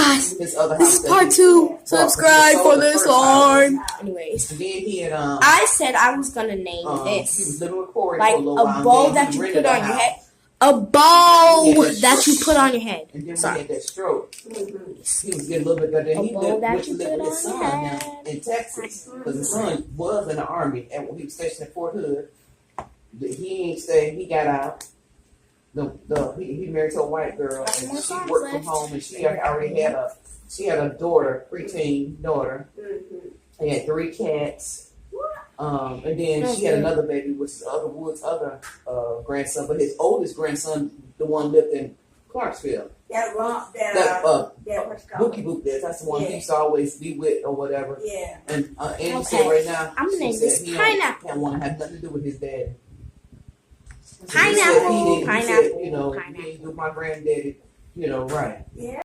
guys, his other this house. is part 2. Subscribe for this one. Anyways, And then he had I said I was gonna name he was this living with Corey like for a little a while. bow And then that he you rented put a on your house. head. A bow He had that that you stroke. put on your head. And then Sorry. when he had that stroke, he was getting a little bit better. Then A he bow went that to you live put with his on son your now head. in Texas. Because his son was in the army, and when he was stationed at Fort Hood, he ain't stay. He got out. He married to a white girl, and she worked from home, and she already had a daughter, preteen daughter. They had 3 cats. And then she had another baby, which is Wood's other grandson, but his oldest grandson, the one lived in Clarksville. Bookie Boop there. That's the one he used to always be with or whatever. Yeah. And Andy said right now, I'm gonna name this he Pineapple. don't want to have nothing to do with his daddy. Pineapple, He said, pineapple, you know, pineapple. he ain't do my granddaddy, right. Yeah.